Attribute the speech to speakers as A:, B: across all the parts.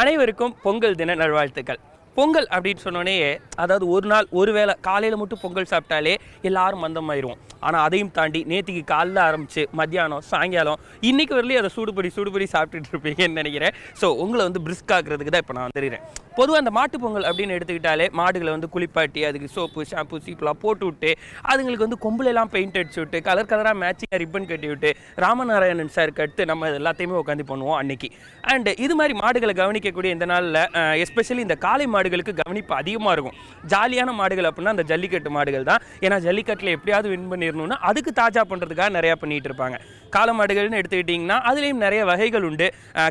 A: அனைவருக்கும் பொங்கல் தின நல்வாழ்த்துக்கள். பொங்கல் அப்படின்னு சொன்னோடனே, அதாவது ஒரு நாள் ஒரு வேளை காலையில் மட்டும் பொங்கல் சாப்பிட்டாலே எல்லாரும் மந்தமாயிருவோம். ஆனால் அதையும் தாண்டி நேற்றுக்கு காலைல ஆரம்பித்து மத்தியானம் சாயங்காலம் இன்றைக்கி வரலையும் அதை சூடுபடி சாப்பிட்டுட்டு இருப்பீங்கன்னு நினைக்கிறேன். ஸோ உங்களை பிரிஸ்க் ஆக்குறதுக்கு தான் இப்போ நான் வந்துடுறேன். பொதுவாக அந்த மாட்டு பொங்கல் அப்படின்னு எடுத்துக்கிட்டாலே மாடுகளை குளிப்பாட்டி அதுக்கு சோப்பு ஷாம்பு சீப்பெலாம் போட்டு விட்டு அதுங்களுக்கு கொம்புலெல்லாம் பெயிண்ட் அடிச்சு விட்டு கலர் கலராக மேட்சிங்காக ரிப்பன் கட்டி விட்டு ராமநாராயணன் சாருக்கு அடுத்து நம்ம எல்லாத்தையுமே உட்காந்து பண்ணுவோம் அன்னைக்கு. அண்ட் இது மாதிரி மாடுகளை கவனிக்கக்கூடிய இந்த நாளில் எஸ்பெஷலி இந்த காளை மாடுகளுக்கு கவனிப்பு அதிகமாக இருக்கும். ஜாலியான மாடுகள் அப்படின்னா அந்த ஜல்லிக்கட்டு மாடுகள் தான். ஏன்னா ஜல்லிக்கட்டில் எப்படியாவது வின் பண்ணிடணும்னா அதுக்கு தாஜா பண்ணுறதுக்காக நிறையா பண்ணிகிட்டு இருப்பாங்க. காளை மாடுகள்னு எடுத்துக்கிட்டிங்கன்னா அதுலேயும் நிறைய வகைகள் உண்டு.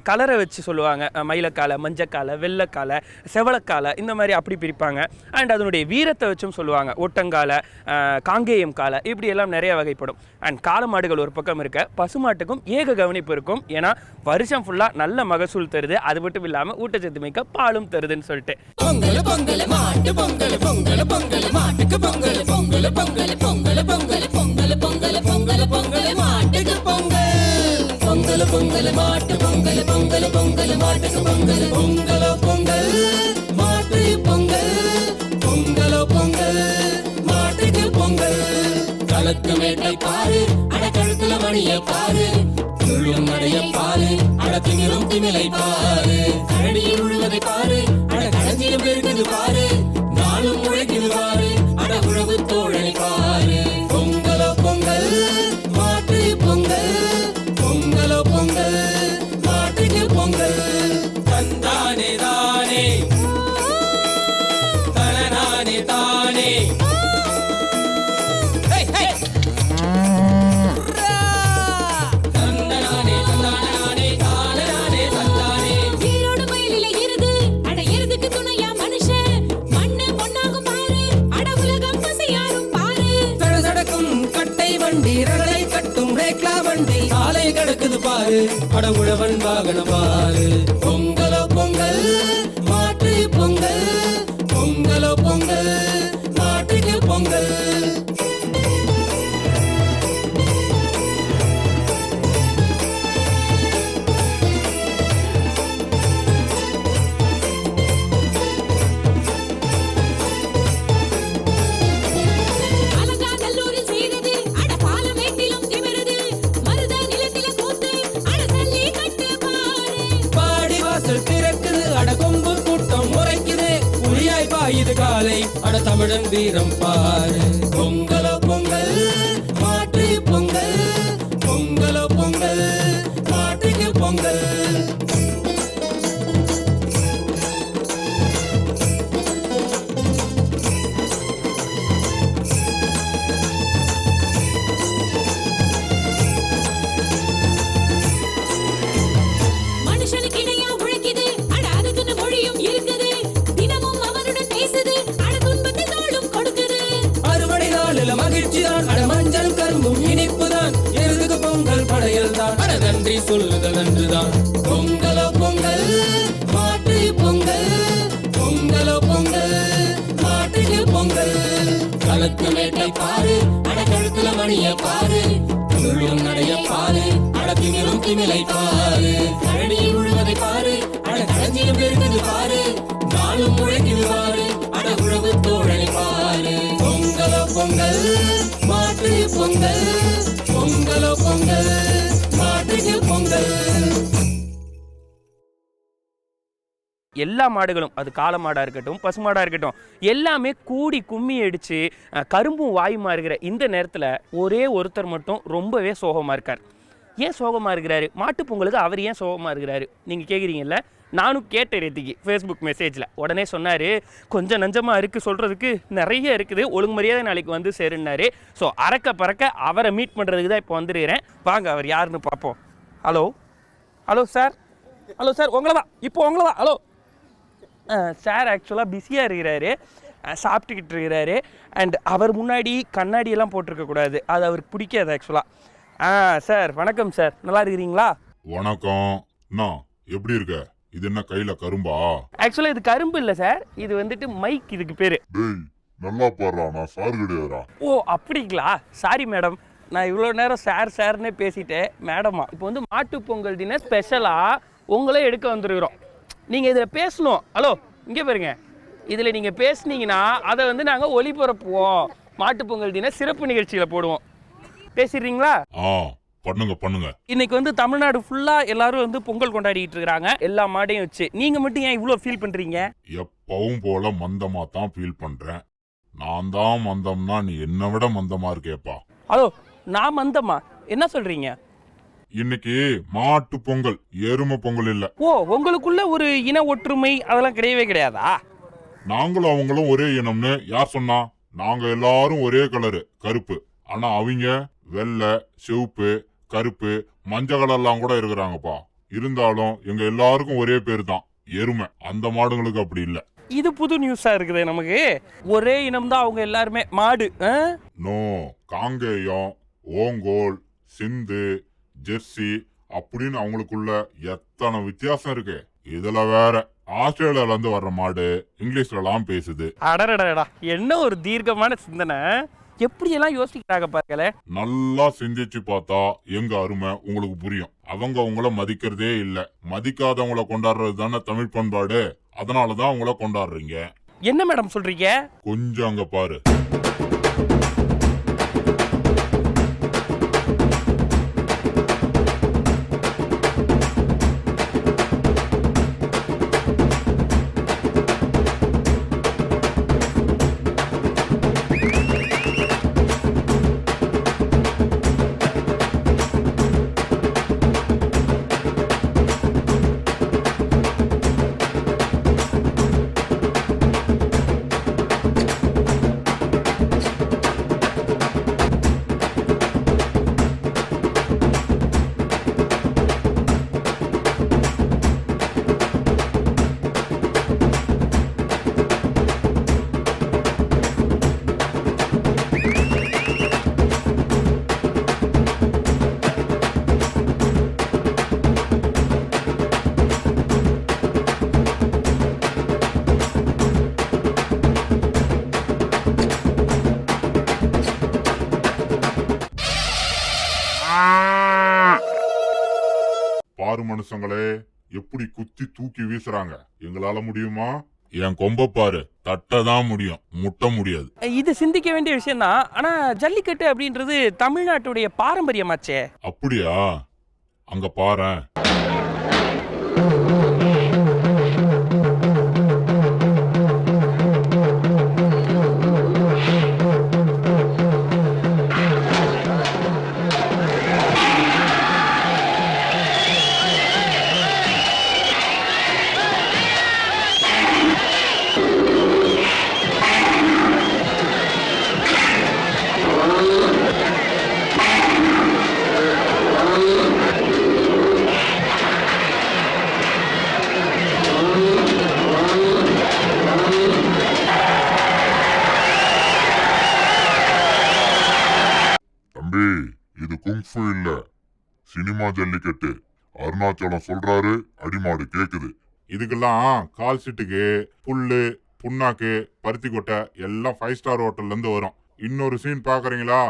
A: கலரை வச்சு சொல்லுவாங்க, மயிலக்காலை, மஞ்சக்காலை, வெள்ளைக்காலை, செவலக்காலை, இந்த மாதிரி அப்படி பிரிப்பாங்க. அண்ட் அதனுடைய வீரத்தை வச்சும் சொல்லுவாங்க, ஒட்டங்காலை, காங்கேயம் காலை, இப்படி எல்லாம் நிறைய வகைப்படும். அண்ட் காளை மாடுகள் ஒரு பக்கம் இருக்க, பசுமாட்டுக்கும் ஏக கவனிப்பு இருக்கும். ஏன்னா வருஷம் ஃபுல்லாக நல்ல மகசூல் தருது, அது மட்டும் இல்லாமல் ஊட்டச்சத்து மிக்க பாலும் தருதுன்னு சொல்லிட்டு
B: பொங்கல் பொங்கல் மாட்டு பொங்கல் பொங்கல் பொங்கல் மாட்டுக்கு பொங்கல் பொங்கல் பொங்கல் பொங்கல் பொங்கல் பொங்கல் பொங்கல் பொங்கல் பொங்கல் மாட்டுக்கு பொங்கல் பொங்கல் பொங்கல் மாட்டு பொங்கல் பொங்கல் பொங்கல் மாட்டுக்கு பொங்கல் பொங்கல் பொங்கல் மாட்டு பொங்கல் பொங்கல் பொங்கல் மாட்டுக்கு பொங்கல். களத்து மேட்டை பாரு, அட கழுத்துல மணிய பாரு, துள்ளும் நடைய பாரு, அட திமிரும் திமிலை பாரு, கரடியில் உழுவதை பாரு, அட களஞ்சியம் பெருக்குது பாரு, நாளும் உழைக்குது பாரு, அட உழவு தோழனை பாரு. பொங்கலோ பொங்கல் மாட்டு பொங்கல் பொங்கலோ பொங்கல் மாட்டுக்கு பொங்கல். தந்தானே தானே தனநானே தானே கிடக்குது பாரு, அட உழவன் வாகன பாரு. பொங்கலோ பொங்கல் மாட்டு பொங்கல் பொங்கலோ பொங்கல் மாட்டுக்கு பொங்கல். இது காலை அட தமிழன் வீரம் பாரு. பொங்கலோ பொங்கல் மாட்டு பொங்கல் பொங்கலோ பொங்கல் மாட்டுக்கு பொங்கல். மஞ்சள் கரும்பும் இனிப்புதான், எருதுக்கு பொங்கல் படையல் தான், நன்றி சொல்லுதல் நன்றுதான். பொங்கலோ பொங்கல் மாட்டு பொங்கல் பொங்கலோ பொங்கல் மாட்டுக்கு பொங்கல். களத்து மேட்டை பாரு, அட கழுத்துல மணிய பாரு, துள்ளும் நடைய பாரு, அட திமிரும் திமிலை பாரு, கரடியில் உழுவதை பாரு, அட களஞ்சியம் பெருக்குது பாரு, நாளும் உழைக்குது பாரு, அட உழவு தோழனை பாரு. பொங்கலோ பொங்கல் மாட்டு பொங்கல் பொங்கலோ பொங்கல் மாட்டுக்கு பொங்கல்.
A: எல்லா மாடுகளும், அது காளை மாடாக இருக்கட்டும் பசுமாடாக இருக்கட்டும், எல்லாமே கூடி கும்மி அடித்து கரும்பும் வாயுமா இருக்கிற இந்த நேரத்தில் ஒரே ஒருத்தர் மட்டும் ரொம்பவே சோகமாக இருக்கார். ஏன் சோகமாக இருக்கிறாரு? மாட்டு பொங்கலுக்கு அவர் ஏன் சோகமாக இருக்கிறாரு நீங்கள் கேட்குறீங்கல்ல. நானும் கேட்டேன் நேற்றுக்கு ஃபேஸ்புக் மெசேஜில். உடனே சொன்னார், கொஞ்சம் நஞ்சமாக இருக்குது, சொல்கிறதுக்கு நிறைய இருக்குது, ஒழுங்கு மரியாதை நாளைக்கு வந்து சேருன்னாரு. ஸோ அறக்க பறக்க அவரை மீட் பண்ணுறதுக்கு தான் இப்போ வந்துருக்கிறேன். வாங்க அவர் யாருன்னு பார்ப்போம். Hello hello sir, hello sir, உங்களை தான் இப்போ உங்களை தான். ஹலோ சார், ஆக்சுவலாக பிஸியாக இருக்கிறாரு, சாப்பிட்டுக்கிட்டு இருக்கிறாரு. அண்ட் அவர் முன்னாடி கண்ணாடியெல்லாம் போட்டிருக்கக்கூடாது, அது அவருக்கு பிடிக்காது ஆக்சுவலாக. சார் வணக்கம் சார், நல்லா இருக்கிறீங்களா?
C: வணக்கம். நான் எப்படி இருக்க? இது என்ன கையில கரும்பா?
A: ஆக்சுவலா இது கரும்பு இல்ல சார், இது மைக், இதுக்கு பேரு.
C: டேய் நல்லா பாடுறா, நான் சார் கிடையாதுடா.
A: ஓ அப்படிங்களா, சாரி மேடம். நான் இவ்வளோ நேரம் சார்னே பேசிட்டேன். மேடமா இப்போ வந்து மாட்டுப் பொங்கல் தின ஸ்பெஷலாக உங்களே எடுக்க வந்துருக்குறோம். நீங்கள் இதில் பேசணும். ஹலோ, இங்கே பாருங்க. இதில் நீங்கள் பேசுனீங்கன்னா அதை வந்து நாங்கள் ஒளிபரப்புவோம். மாட்டுப் பொங்கல் தின சிறப்பு நிகழ்ச்சியில் போடுவோம். பேசிடுறீங்களா?
C: பண்ணுங்க.
A: இன்னைக்கு வந்து தமிழ்நாடு ஃபுல்லா எல்லாரும் வந்து பொங்கல் கொண்டாடிட்டு இருக்காங்க, எல்லா மாடையும் வச்சு. நீங்க மட்டும் ஏன் இவ்வளோ ஃபீல் பண்றீங்க?
C: எப்பவும் போல மந்தமா தான் ஃபீல் பண்றேன். நான் தான் மந்தம்னா நீ என்னை விட மந்தமா இருக்கேப்பா.
A: ஹலோ, நான் மந்தமா? என்ன சொல்றீங்க?
C: இன்னைக்கு மாட்டு பொங்கல், எருமை பொங்கல் இல்ல.
A: ஓ, உங்களுக்குள்ள ஒரு இன ஒற்றுமை அதெல்லாம் கிடையவே கிடையாதா?
C: நாங்களும் அவங்களும் ஒரே இனம்னு யார் சொன்னா? நாங்க எல்லாரும் ஒரே கலரு, கருப்பு. ஆனா அவங்க வெள்ளை, சிவப்பு, கருப்பு, மஞ்சள் கலர்லாம் கூட இருக்கிறாங்கப்பா. இருந்தாலும் எங்க எல்லாருக்கும் ஒரே பேர் தான், எருமை. அந்த மாடுங்களுக்கு அப்படி இல்ல.
A: இது புது நியூஸா இருக்குது நமக்கு. ஒரே இனம் தான் அவங்க எல்லாருமே, மாடு.
C: நோ, காங்கேயம், ஓங்கோல், சிந்து, ஜெர்சி அப்படின்னு அவங்களுக்குள்ள எத்தனை வித்தியாசம் இருக்கு. இதுல வேற ஆஸ்திரேலியால இருந்து வர்ற மாடு இங்கிலீஷ்ல எல்லாம் பேசுது.
A: அடடடா, என்ன ஒரு தீர்க்கமான சிந்தனை. எப்படியெல்லாம் யோசிக்கிறாங்க பாருங்களே.
C: நல்லா சிந்திச்சு பார்த்தா எங்க அருமை உங்களுக்கு புரியும். அவங்க உங்களை மதிக்கிறதே இல்ல. மதிக்காதவங்களை கொண்டாடுறது தானே தமிழ் பண்பாடு. அதனாலதான் உங்களை கொண்டாடுறீங்க.
A: என்ன மேடம் சொல்றீங்க?
C: கொஞ்சம் அங்க பாரு. பாரு மனுஷங்களே, எப்படி குத்தி தூக்கி வீசுறாங்க. எங்களால முடியுமா? என் கொம்ப பாரு, தட்டதான் முடியும், முட்ட முடியாது.
A: இது சிந்திக்க வேண்டிய விஷயம் தான். ஆனா ஜல்லிக்கட்டு அப்படின்றது தமிழ்நாட்டுடைய பாரம்பரியமாச்சே.
C: அப்படியா? அங்க பாரேன். இது குங்ஃபு இல்ல, சினிமா ஜல்லிக்கட்டு. அருணாச்சலம் சொல்றாரு, அடிமாடு கேக்குது. இதுக்கெல்லாம் கால் சீட்டுக்கு புல்லு, புண்ணாக்கு, பருத்தி கொட்டை எல்லாம் 5 ஸ்டார் ஹோட்டல்ல இருந்து வரும். இன்னொரு சீன் பாக்குறீங்களா?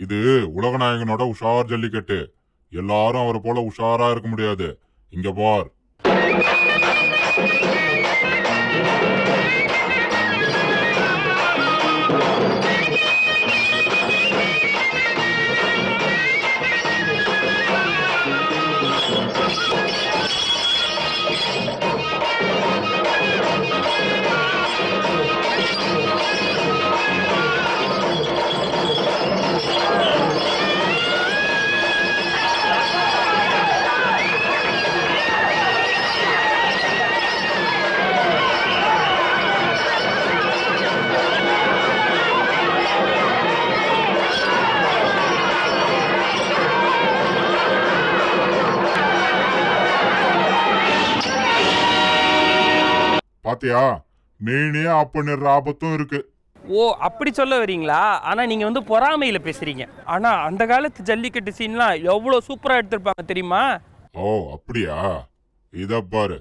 C: இது உலகநாயகனோட உஷார் ஜல்லிக்கட்டு. எல்லாரும் அவரை போல உஷாரா இருக்க முடியாது. இங்க பார். பாத்தியா, மெயினே ஆஃப் பண்ணிடுற ஆபத்தும் இருக்கு.
A: ஓ, அப்படி சொல்ல வரீங்களா? ஆனா நீங்க வந்து பொறாமையில பேசுறீங்க. ஆனா அந்த காலத்து ஜல்லிக்கட்டு சீன்லாம் எவ்வளவு சூப்பரா எடுத்திருப்பாங்க தெரியுமா?
C: ஓ அப்படியா? இத பாரு,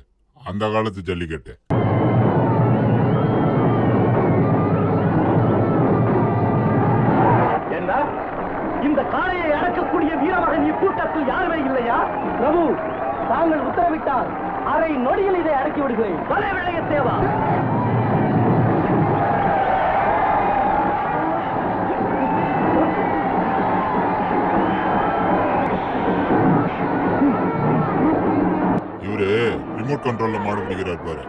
C: அந்த காலத்து ஜல்லிக்கட்டு.
D: இந்த காளையை அடக்கக்கூடிய வீரமகன் இக்கூட்டத்தில் யாருமே இல்லையா? பிரபு, தாங்கள் உத்தரவிட்டால் அரை நொடியில் இதை அடக்கி விடுகிறேன். பல விளைய தேவா.
C: இவரு ரிமோட் கண்ட்ரோல்ல மாடு பிடிக்கிறார் பாரு.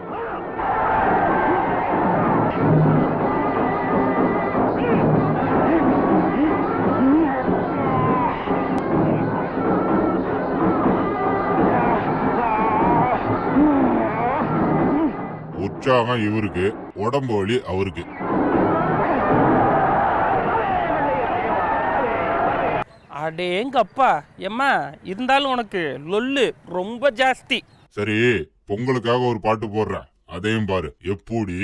C: உற்சாகம் இவருக்கு, உடம்பு வலி அவருக்கு.
A: அடேங்கப்பா, எம்மா இருந்தாலும் உனக்கு லொல்லு ரொம்ப ஜாஸ்தி.
C: சரி, பொங்கலுக்காக ஒரு பாட்டு போடுறேன், அதையும் பாரு எப்படி.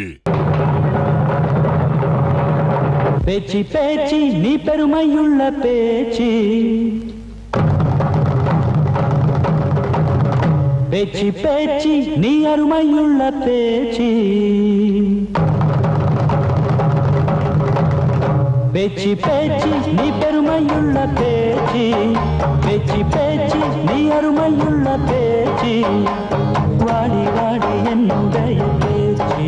D: பேச்சு பேச்சு நீ பெருமையுள்ள பேச்சு, பேச்சு பேச்சு நீ அருமையுள்ள பேச்சு, பேச்சு பேச்சு நீ பெருமையுள்ள பேச்சு, பேச்சு பேச்சு நீ அருமையுள்ள பேச்சு, வாடி வாடி என்னுடைய பேச்சு.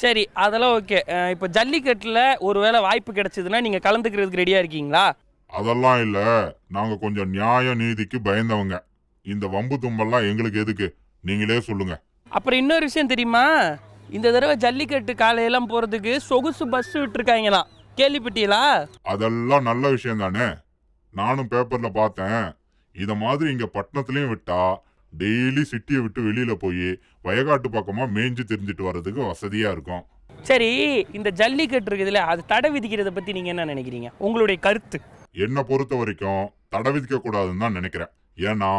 A: சரி, அதெல்லாம் ஓகே. இப்போ ஜல்லிக்கட்டுல ஒருவேளை வாய்ப்பு கிடைச்சதுன்னா நீங்க கலந்துக்கிறதுக்கு ரெடியா இருக்கீங்களா?
C: அதெல்லாம் இல்ல, நாங்க கொஞ்சம் நியாய நீதிக்கு பயந்தவங்க. இந்த வம்பு தும்பெல்லாம் எங்களுக்கு எதுக்கு, நீங்களே சொல்லுங்க.
A: அப்புறம் இன்னொரு விஷயம் தெரியுமா? இந்த தடவை ஜல்லிக்கட்டு காலையெல்லாம் போறதுக்கு சொகுசு பஸ் விட்டுருக்காங்களாம், கேள்விப்பட்டீங்களா?
C: அதெல்லாம் நல்ல விஷயம் தானே, நானும் பேப்பர்ல பார்த்தேன். இத மாதிரி இங்க பட்டணத்துலயும் விட்டா டெய்லி சிட்டியை விட்டு வெளியில போய் வயக்காட்டு பக்கமா மேய்ஞ்சு தெரிஞ்சுட்டு வர்றதுக்கு வசதியா இருக்கும்.
A: சரி, இந்த ஜல்லிக்கட்டு இருக்குதுல, அது தடை விதிக்கிறத பத்தி நீங்க என்ன நினைக்கிறீங்க? உங்களுடைய கருத்து?
C: என்னை பொறுத்த வரைக்கும் தடை விதிக்க கூடாதுன்னு தான் நினைக்கிறேன். ஏன்னா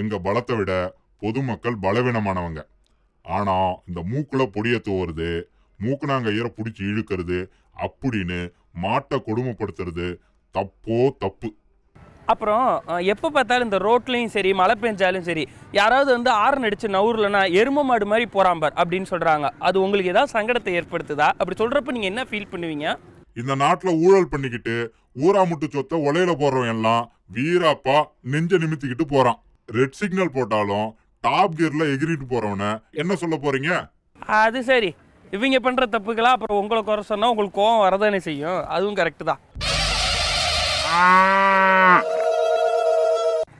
C: எங்க பலத்தை விட பொதுமக்கள் பலவீனமானவங்க. ஆனா இந்த மூக்குல பொடிய தூவுறது, மூக்குனாங்கயிற பிடிச்சி இழுக்கிறது அப்படின்னு மாட்டை கொடுமைப்படுத்துறது தப்போ தப்பு.
A: அப்புறம் எப்போ பார்த்தாலும் இந்த ரோட்லையும் சரி, மழை பெஞ்சாலும் சரி, யாராவது வந்து ஆரன் அடிச்சு நவுர்லன்னா எரும மாடு மாதிரி போறாம்பார் அப்படின்னு சொல்றாங்க. அது உங்களுக்கு ஏதாவது சங்கடத்தை ஏற்படுத்துதா? அப்படி சொல்றப்ப நீங்க என்ன ஃபீல் பண்ணுவீங்க?
C: இந்த நாட்டுல ஊழல் பண்ணிக்கிட்டு ஊரா முட்டு சொத்தை உலையில போடுறவன் எல்லாம் வீராப்பா நெஞ்ச நிமித்திக்கிட்டு போறான். ரெட் சிக்னல் போட்டாலும் டாப் கியர்ல எகிரிட்டு போறவன என்ன சொல்ல போறீங்க?
A: அது சரி, இவங்க பண்ற தப்புகளா அப்புறம் உங்களை குறை சொன்னா உங்களுக்கு கோவம் வரதானே செய்யும். அதுவும் கரெக்டு தான்.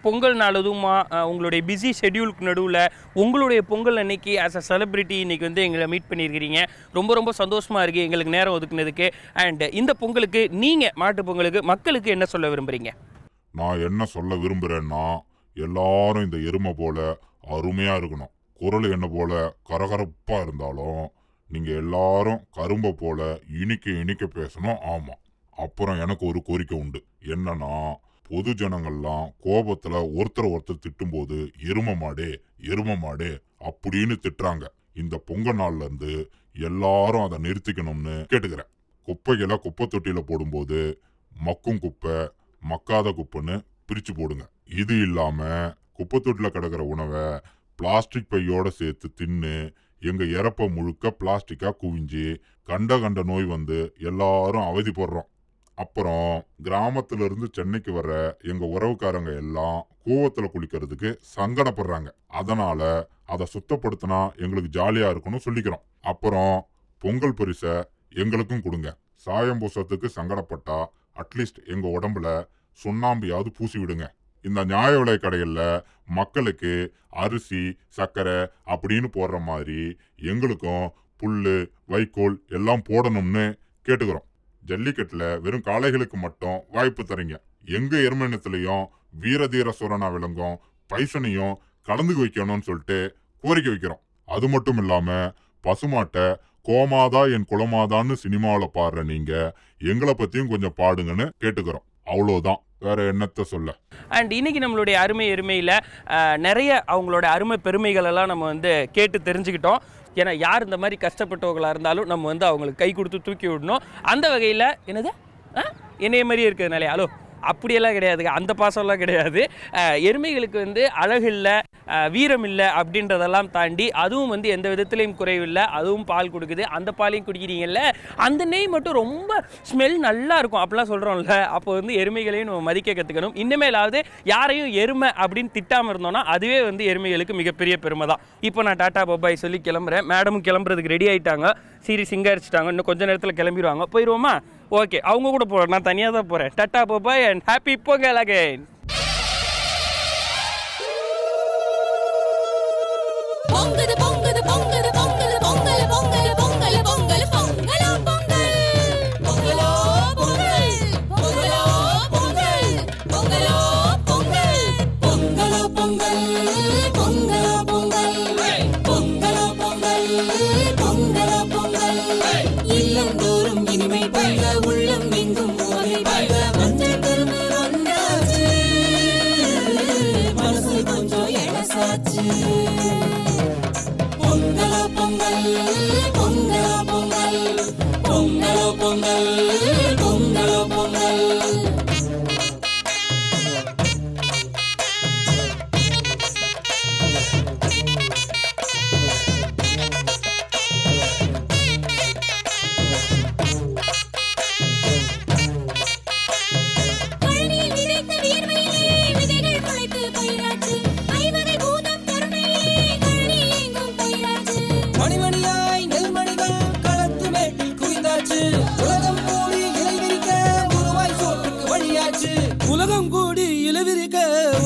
A: பொங்கல் நாள் அதுவுமா உங்களுடைய பிஸி ஷெட்யூலுக்கு நடுவில் உங்களுடைய பொங்கல் அன்னைக்கு ஆஸ் அ செலிபிரிட்டி இன்றைக்கி வந்து எங்களை மீட் பண்ணியிருக்கிறீங்க. ரொம்ப ரொம்ப சந்தோஷமாக இருக்குது எங்களுக்கு நேரம் ஒதுக்குனதுக்கு. அண்ட் இந்த பொங்கலுக்கு நீங்கள் மாட்டு பொங்கலுக்கு மக்களுக்கு என்ன சொல்ல விரும்புகிறீங்க?
C: நான் என்ன சொல்ல விரும்புகிறேன்னா, எல்லாரும் இந்த எருமை போல அருமையாக இருக்கணும். குரல் என்ன போல கரகரப்பாக இருந்தாலும் நீங்கள் எல்லாரும் கரும்பை போல இனிக்க இனிக்க பேசணும். ஆமாம். அப்புறம் எனக்கு ஒரு கோரிக்கை உண்டு. என்னன்னா, பொது ஜனங்கள்லாம் கோபத்துல ஒருத்தர் திட்டும்போது எரும மாடே அப்படின்னு திட்டுறாங்க. இந்த பொங்கல் நாள்ல இருந்து எல்லாரும் அதை நிறுத்திக்கணும்னு கேட்டுக்கிறேன். குப்பைகளை குப்பை தொட்டியில போடும்போது மக்கும் குப்பை மக்காத குப்பைன்னு பிரிச்சு போடுங்க. இது இல்லாம குப்பை தொட்டில கிடக்கிற உணவை பிளாஸ்டிக் பையோட சேர்த்து தின்னு எங்க இறப்ப முழுக்க பிளாஸ்டிக்கா குவிஞ்சு கண்ட நோய் வந்து எல்லாரும் அவதிப்படுறோம். அப்புறம் கிராமத்துல இருந்து சென்னைக்கு வர்ற எங்க உறவுக்காரங்க எல்லாம் கூவத்துல குளிக்கிறதுக்கு சங்கடப்படுறாங்க. அதனால அதை சுத்தப்படுத்தினா எங்களுக்கு ஜாலியா இருக்கும்னு சொல்லிக்கிறோம். அப்புறம் பொங்கல் பரிசை எங்களுக்கும் கொடுங்க. சாயம் பூசத்துக்கு சங்கடப்பட்டா அட்லீஸ்ட் எங்க உடம்புல சுண்ணாம்பியாவது பூசி விடுங்க. இந்த நியாய விலை கடைகள்ல மக்களுக்கு அரிசி சர்க்கரை அப்படின்னு போடுற மாதிரி எங்களுக்கும் புல்லு வைக்கோல் எல்லாம் போடணும்னு கேட்டுக்கிறோம். ஜல்லிக்கட்டுல வெறும் காளைகளுக்கு மட்டும் வாய்ப்பு தரீங்க. எங்க எருமனத்திலையும் வீரதீர சூரனா விளங்கும் பைசனையும் கலந்து வைக்கணும்னு சொல்லிட்டு கோரிக்கை வைக்கிறோம். அது மட்டும் இல்லாம பசுமாட்டை கோமாதா என் குலமாதான்னு சினிமாவில் பாடுற நீங்க எங்களை பத்தியும் கொஞ்சம் பாடுங்கன்னு கேட்டுக்கிறோம். அவ்வளோதான், வேற என்னத்த சொல்ல.
A: அண்ட் இன்னைக்கு நம்மளுடைய அருமை எருமையில் நிறைய அவங்களோட அருமை பெருமைகள் எல்லாம் நம்ம வந்து கேட்டு தெரிஞ்சுக்கிட்டோம். ஏன்னா யார் இந்த மாதிரி கஷ்டப்பட்டவங்களாக இருந்தாலும் நம்ம வந்து அவங்களுக்கு கை கொடுத்து தூக்கி விடணும். அந்த வகையில் என்னது என்னைய மாதிரியே இருக்கிறதுனாலே ஹலோ அப்படியெல்லாம் கிடையாதுங்க, அந்த பாசம்லாம் கிடையாது. எருமைகளுக்கு வந்து அழகு இல்லை, வீரம் இல்லை அப்படின்றதெல்லாம் தாண்டி அதுவும் வந்து எந்த விதத்துலையும் குறைவில்லை. அதுவும் பால் கொடுக்குது, அந்த பாலையும் குடிக்கிறீங்கல்ல, அந்த நெய் மட்டும் ரொம்ப ஸ்மெல் நல்லா இருக்கும் அப்படிலாம் சொல்கிறோம்ல. அப்போ வந்து எருமைகளையும் நம்ம மதிக்க கற்றுக்கணும். இனிமேலாவது யாரையும் எருமை அப்படின்னு திட்டாமல் இருந்தோம்னா அதுவே வந்து எருமைகளுக்கு மிகப்பெரிய பெருமை தான். இப்போ நான் டாட்டா பாபாய் சொல்லி கிளம்புறேன். மேடமும் கிளம்புறதுக்கு ரெடி ஆகிட்டாங்க, சீரி சிங்காரிச்சிட்டாங்க. இன்னும் கொஞ்சம் நேரத்தில் கிளம்பிடுவாங்க. போயிடுவோமா? ஓகே, அவங்க கூட போகிறேன், நான் தனியாக தான் போகிறேன். Tata பாபாய் and happy Pongal again.
B: Pongal Pongal Pongal Pongal Pongal Pongal Pongal Pongal பொங்கலோ பொங்கல் பொங்கலோ பொங்கல் பொங்கலோ பொங்கல் பொங்கலோ பொங்கல் பொங்கலோ பொங்கல் பொங்கலோ பொங்கல் பொங்கலோ பொங்கல் பொங்கலோ பொங்கல் இல்லந்தோறும் இனிமை பொங்க உள்ளம் எங்கும் ஓரை பொங்க மஞ்சள் கரும்பு வந்தாச்சு மனசு கொஞ்சம் எழசாச்சு பொங்கலோ பொங்கல் பொங்கலோ பொங்கல் பொங்கலோ பொங்கல் பொங்கலோ பொங்கல் மணிமணியாய் நெல்மணிகள் களத்து மேட்டில் குவிந்தாச்சு உலகம் கூடி இலைவிரிக்க ஒருவாய் சோற்றுக்கு வழியாச்சு
E: உலகம் கூடி இலவிரிக்க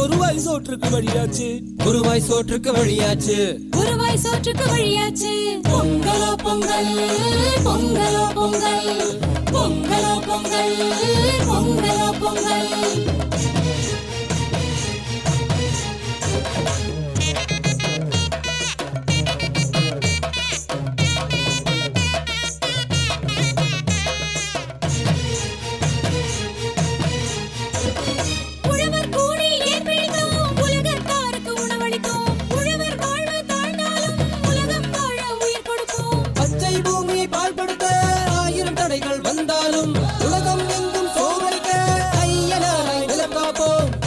E: ஒருவாய் சோற்றுக்கு வழியாச்சு
B: ஒருவாய் சோற்றுக்கு வழியாச்சு ஒருவாய் சோற்றுக்கு வழியாச்சு பொங்கலோ பொங்கல் பொங்கலோ பொங்கல் பொங்கலோ பொங்கல் பொங்கலோ பொங்கல்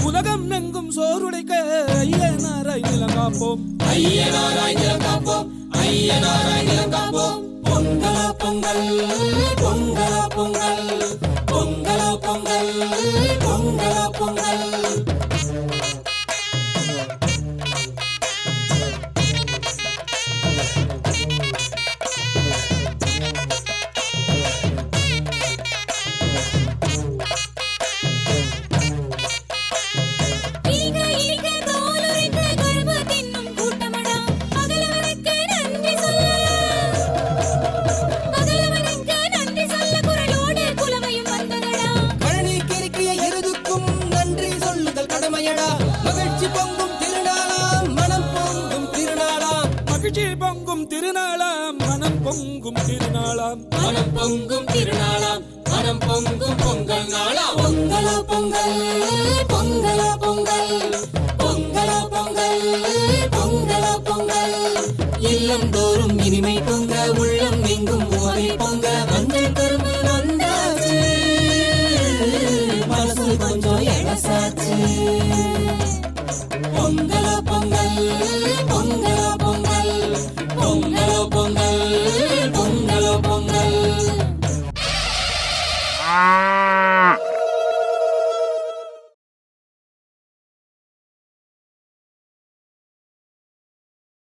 E: உலகம் எங்கும் சோறுடைக்க ஐயனாராய் நிலங்காப்போம்
B: ஐயனாராய் நிலங்காப்போம் ஐயனாராய் நிலங்காப்போம் பொங்கலோ பொங்கல் பொங்கலோ பொங்கல் பொங்கலோ பொங்கல் பொங்கலோ பொங்கல்
E: பொங்கும் திருநாளாம் மனம் பொங்கும் திருநாளாம்
B: மனம் பொங்கும் திருநாளாம் மனம் பொங்கும் பொங்கல் நாளாம் பொங்கலோ பொங்கல் பொங்கலோ பொங்கல் பொங்கலோ பொங்கல் பொங்கலோ பொங்கல் இல்லந்தோறும் இனிமை பொங்க உள்ளம் எங்கும் ஓரை பொங்க மஞ்சள் கரும்பு வந்தாச்சு மனசு கொஞ்சம் எழசாச்சு பொங்கலோ பொங்கல் பொங்கலோ பொங்கல் பொங்கலோ பொங்கல் பொங்கலோ பொங்கல்